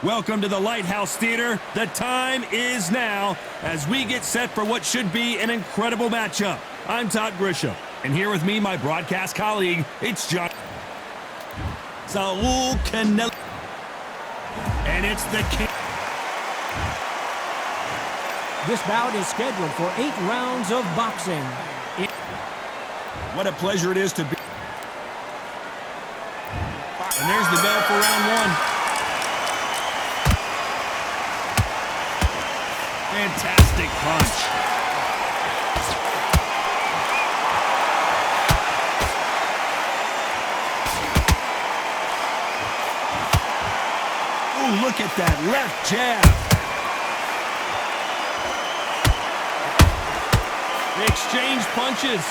Welcome to the Lighthouse Theater. The time is now as we get set for what should be an incredible matchup. I'm Todd Grisham, and here with me, my broadcast colleague, it's John Saul Canelo. And it's the king. This bout is scheduled for 8 rounds of boxing. What a pleasure it is to be. And there's the bell for round 1. Fantastic punch. Ooh, look at that left jab. They exchange punches.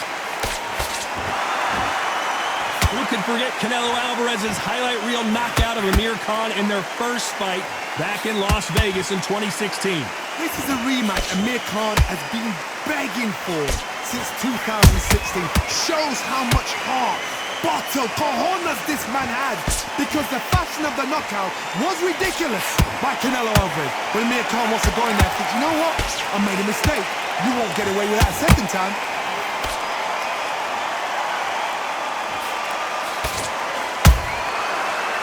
Who could forget Canelo Alvarez's highlight reel knockout of Amir Khan in their first fight back in Las Vegas in 2016? This is a rematch Amir Khan has been begging for since 2016. Shows how much heart, bottle, cojones this man had, because the fashion of the knockout was ridiculous by Canelo Alvarez. But Amir Khan wants to go in there and think, you know what? I made a mistake. You won't get away with that a second time.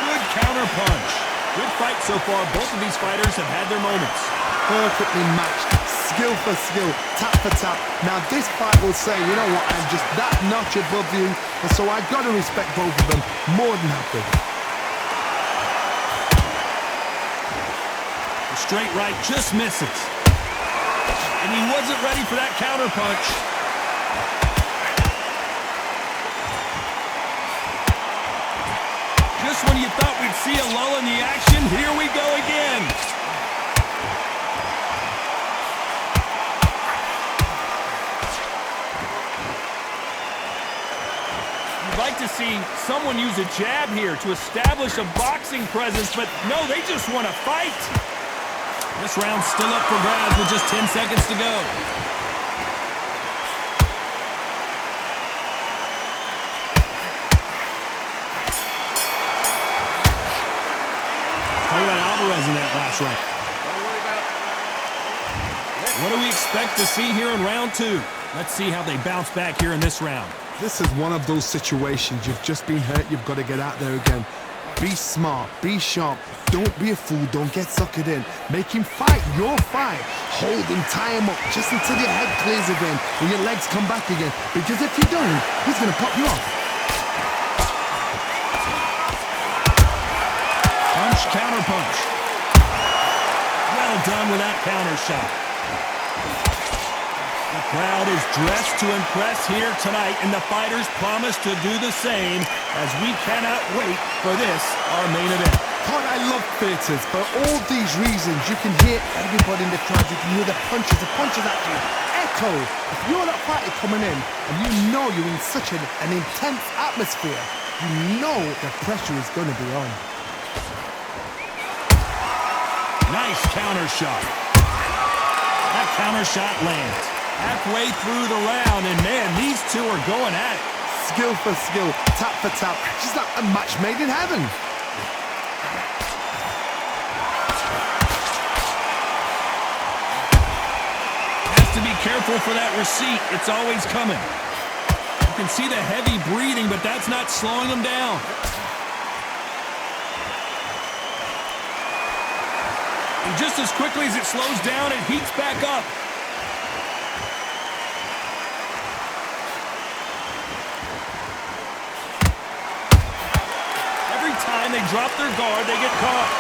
Good counter punch. Good fight so far. Both of these fighters have had their moments. Perfectly matched, skill for skill, tap for tap. Now this fight will say, you know what, I'm just that notch above you, and so I gotta respect both of them more than happy. The straight right just misses. And he wasn't ready for that counter punch. Just when you thought we'd see a lull in the action, here we go again. You'd like to see someone use a jab here to establish a boxing presence, but no, they just want to fight. This round's still up for grabs with just 10 seconds to go. Talk about Alvarez in that last round. What do we expect to see here in round 2? Let's see how they bounce back here in this round. This is one of those situations. You've just been hurt, you've got to get out there again. Be smart, be sharp, don't be a fool, don't get suckered in. Make him fight your fight. Hold him, tie him up, just until your head clears again and your legs come back again. Because if you don't, he's going to pop you off. Punch, counter punch. Well done with that counter shot. The crowd is dressed to impress here tonight, and the fighters promise to do the same as we cannot wait for this, our main event. Todd, I love theatres. For all these reasons, you can hear everybody in the crowd. You can hear the punches actually echo. If you're that fighter coming in and you know you're in such an intense atmosphere, you know the pressure is going to be on. Nice counter shot. That counter shot lands. Halfway through the round, and man, these two are going at it. Skill for skill, tap for tap. Just like a match made in heaven. Has to be careful for that receipt. It's always coming. You can see the heavy breathing, but that's not slowing him down. And just as quickly as it slows down, it heats back up. They drop their guard, they get caught.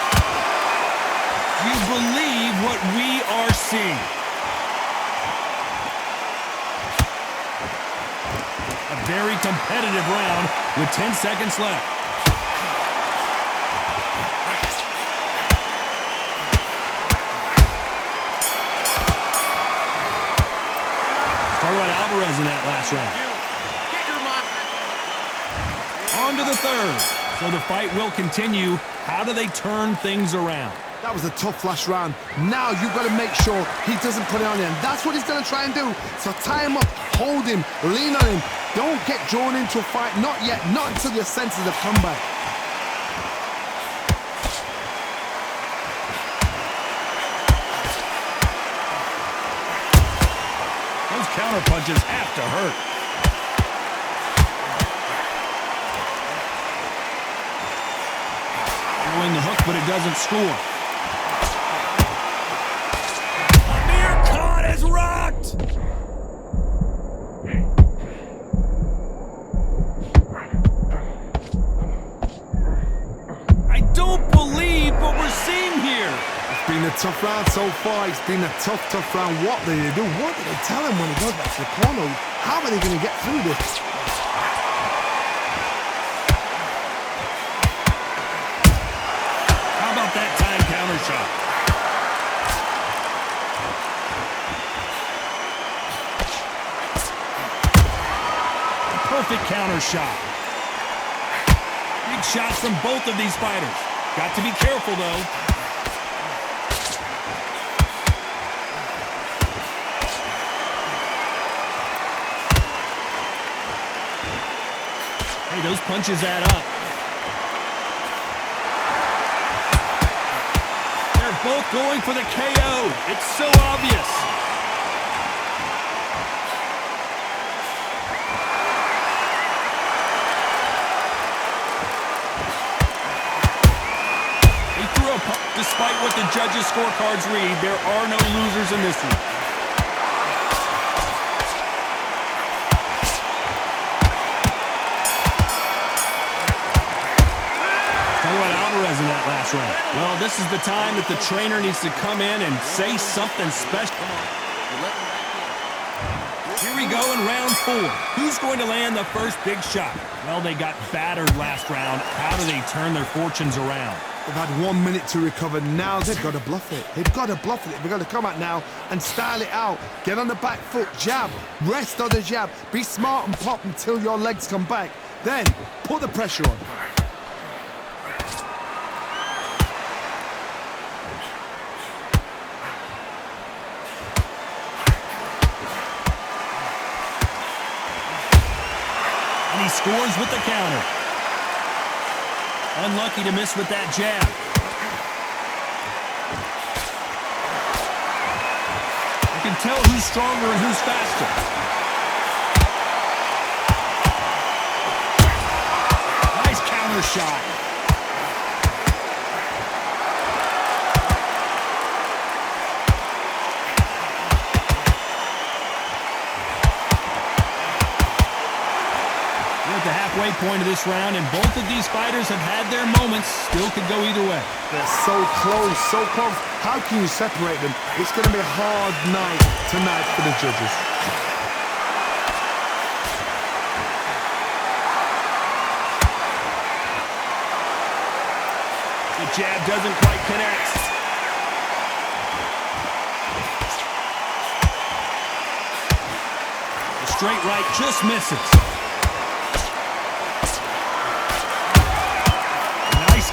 Do you believe what we are seeing? A very competitive round with 10 seconds left. Talk about Alvarez in that last round. On to the third. So the fight will continue. How do they turn things around? That was a tough last round. Now you've got to make sure he doesn't put it on him. That's what he's going to try and do. So tie him up, hold him, lean on him. Don't get drawn into a fight. Not yet. Not until your senses have come back. counter punches have to hurt. Throwing the hook, but it doesn't score. Amir Khan is rocked! I don't believe what we're seeing here. It's been a tough round so far. It's been a tough round. What did they do? What did they tell him when he goes back to the corner? How are they going to get through this? How about that time counter shot? Perfect counter shot. Big shots from both of these fighters. Got to be careful, though. Hey, those punches add up. They're both going for the KO. It's so obvious. Despite what the judges' scorecards read, there are no losers in this one. Talk about Alvarez in that last round. Well, this is the time that the trainer needs to come in and say something special. Here we go in round 4. Who's going to land the first big shot? Well, they got battered last round. How do they turn their fortunes around? They've had 1 minute to recover. Now they've got to bluff it. They've got to bluff it. They've got to come out now and style it out. Get on the back foot, jab, rest on the jab. Be smart and pop until your legs come back. Then put the pressure on. And he scores with the counter. Unlucky to miss with that jab. You can tell who's stronger and who's faster. Nice counter shot. The halfway point of this round, and both of these fighters have had their moments. Still could go either way. They're so close, so close. How can you separate them? It's going to be a hard night tonight for the judges. The jab doesn't quite connect. The straight right just misses.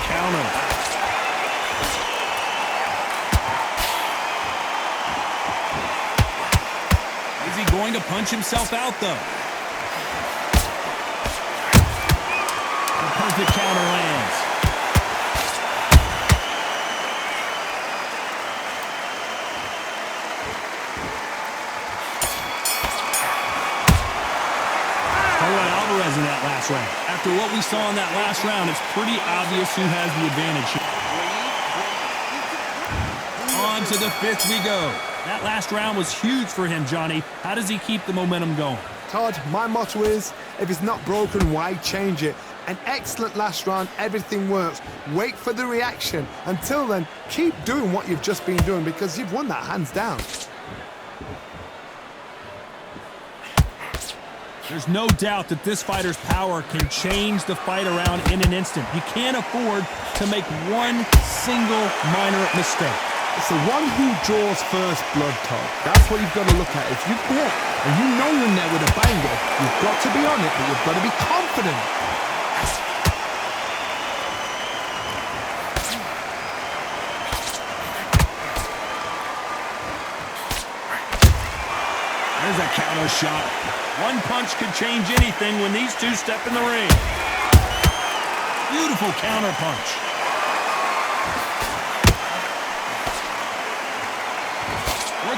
Counter. Is he going to punch himself out, though? The perfect counter lands. Alvarez in that last round. After what we saw in that last round, it's pretty obvious who has the advantage here. On to the 5th we go. That last round was huge for him, Johnny. How does he keep the momentum going? Todd, my motto is, if it's not broken, why change it? An excellent last round, everything works. Wait for the reaction. Until then, keep doing what you've just been doing because you've won that hands down. There's no doubt that this fighter's power can change the fight around in an instant. You can't afford to make one single minor mistake. It's the one who draws first blood, Todd. That's what you've got to look at. If you hit and you know you're in there with a banger, you've got to be on it, but you've got to be confident. There's a counter shot. One punch could change anything when these two step in the ring. Beautiful counter punch.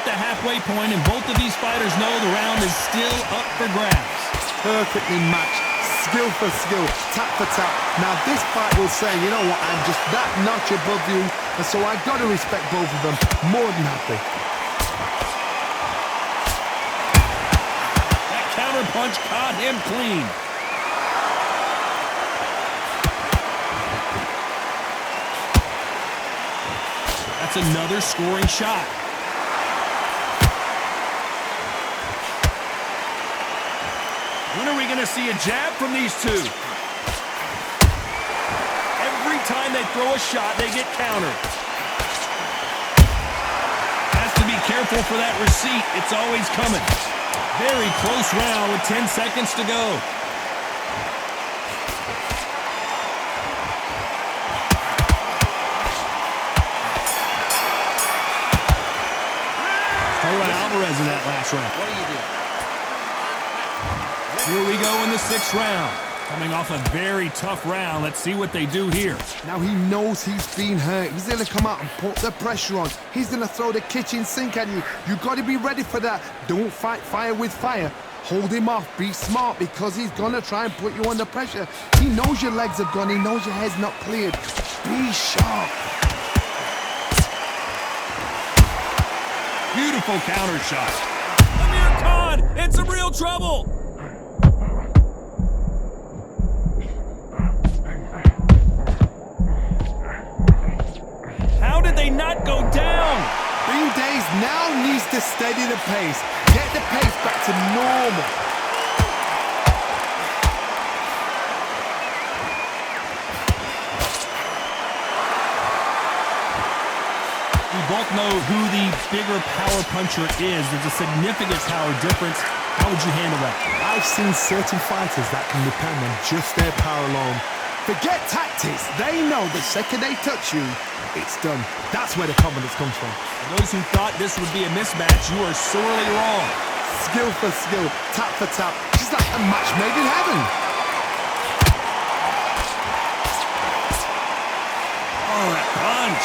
the halfway point, and both of these fighters know the round is still up for grabs. Perfectly matched, skill for skill, tap for tap. Now this fight will say, you know what, I'm just that notch above you, and so I've got to respect both of them more than happy. That counter punch caught him clean. That's another scoring shot. When are we going to see a jab from these two? Every time they throw a shot, they get countered. Has to be careful for that receipt. It's always coming. Very close round with 10 seconds to go. Alvarez in that last round. What do you do? Here we go in the 6th round. Coming off a very tough round. Let's see what they do here. Now he knows he's been hurt. He's going to come out and put the pressure on. He's going to throw the kitchen sink at you. You got to be ready for that. Don't fight fire with fire. Hold him off. Be smart because he's going to try and put you under pressure. He knows your legs are gone. He knows your head's not cleared. Be sharp. Beautiful counter shot. Amir Khan in some real trouble. How did they not go down? Bean Days now needs to steady the pace. Get the pace back to normal. We both know who the bigger power puncher is. There's a significant power difference. How would you handle that? I've seen certain fighters that can depend on just their power alone. Forget tactics. They know the second they touch you, it's done. That's where the confidence comes from. For those who thought this would be a mismatch, you are sorely wrong. Skill for skill, tap for tap, just like a match made in heaven. Oh, that punch.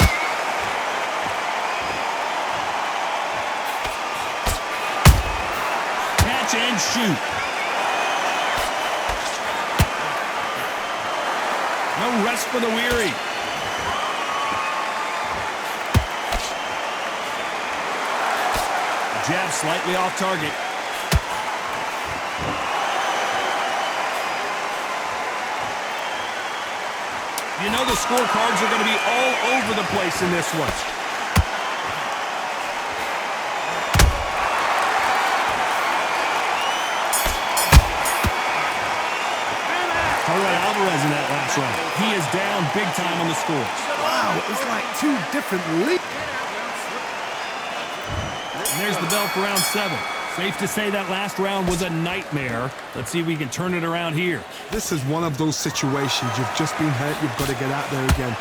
Catch and shoot. No rest for the weary. Jab slightly off target. You know the scorecards are going to be all over the place in this one. Alvarez in that last round. He is down big time on the scores. Wow, it's like two different leagues. And there's the bell for round 7. Safe to say that last round was a nightmare. Let's see if we can turn it around here. This is one of those situations. You've just been hurt. You've got to get out there again.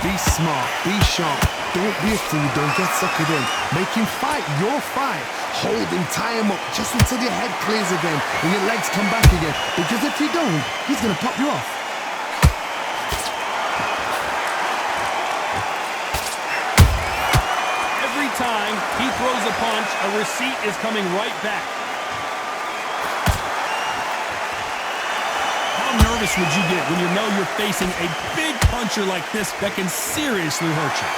Be smart. Be sharp. Don't be a fool. Don't get suckered in. Make him fight your fight. Hold him, tie him up just until your head clears again and your legs come back again. Because if you don't, he's going to pop you off. Every time he throws a punch, a receipt is coming right back. How nervous would you get when you know you're facing a big puncher like this that can seriously hurt you?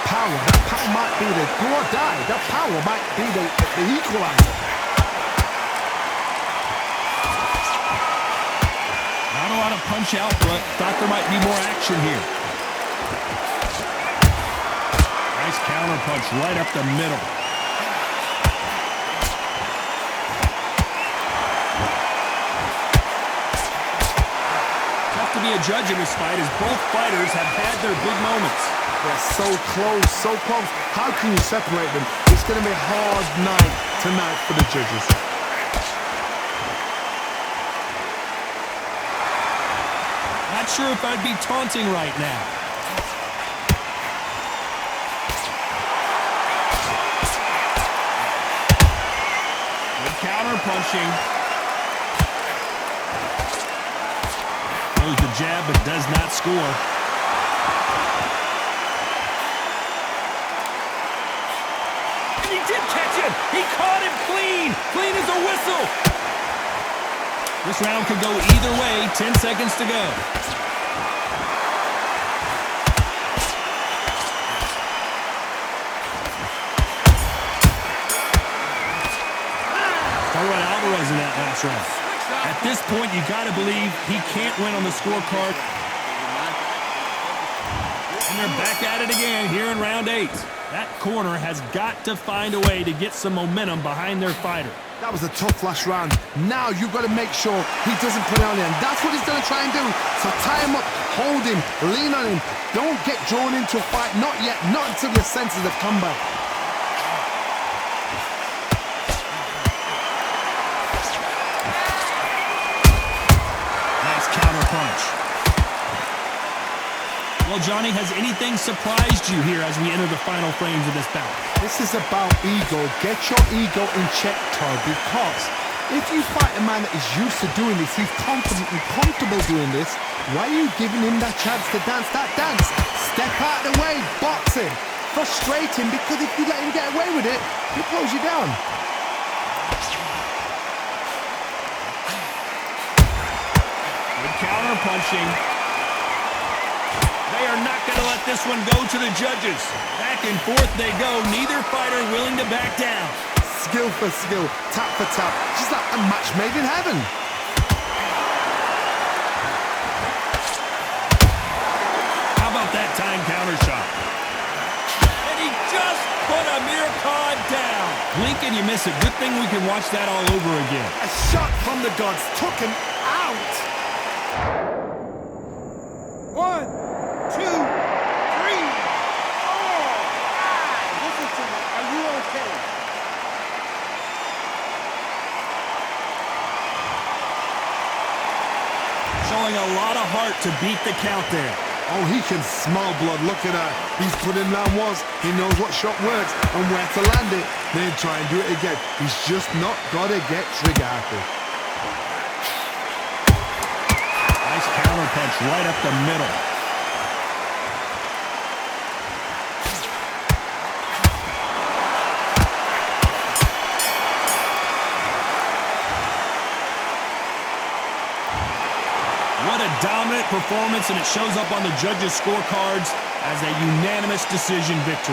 That power might be the do or die. That power might be the equalizer. Not a lot of punch out, but thought there might be more action here. Nice counter punch right up the middle. Tough to be a judge in this fight as both fighters have had their big moments. They're so close, so close. How can you separate them? It's going to be a hard night tonight for the judges. Not sure if I'd be taunting right now. Good counter punching. Throws the jab but does not score. He did catch it. man! He caught him clean! Clean as a whistle! This round could go either way. 10 seconds to go. Talk about Alvarez in that last round. At this point, you got to believe he can't win on the scorecard. And they're back at it again here in round 8. That corner has got to find a way to get some momentum behind their fighter. That was a tough last round. Now you've got to make sure he doesn't put it on him. That's what he's going to try and do. So tie him up, hold him, lean on him. Don't get drawn into a fight. Not yet. Not until your senses have come back. Nice counter punch. Well, Johnny, has anything surprised you here as we enter the final frames of this bout? This is about ego. Get your ego in check, Todd, because if you fight a man that is used to doing this, he's confident and comfortable doing this, why are you giving him that chance to dance that dance? Step out of the way, box him, frustrate him, because if you let him get away with it, he'll close you down. Good counter punching. They are not going to let this one go to the judges. Back and forth they go. Neither fighter willing to back down. Skill for skill, tap for tap. Just like a match made in heaven. How about that time counter shot? And he just put Amir Khan down. Blink and you miss it. Good thing we can watch that all over again. A shot from the gods took him out. 1, 2, 3, 4. Listen to me. Are you okay? Showing a lot of heart to beat the count there. Oh, he can smell blood. Look at that. He's put in round ones. He knows what shot works and where to land it. Then try and do it again. He's just not got to get trigger happy. Nice counter punch right up the middle. What a dominant performance, and it shows up on the judges' scorecards as a unanimous decision victory.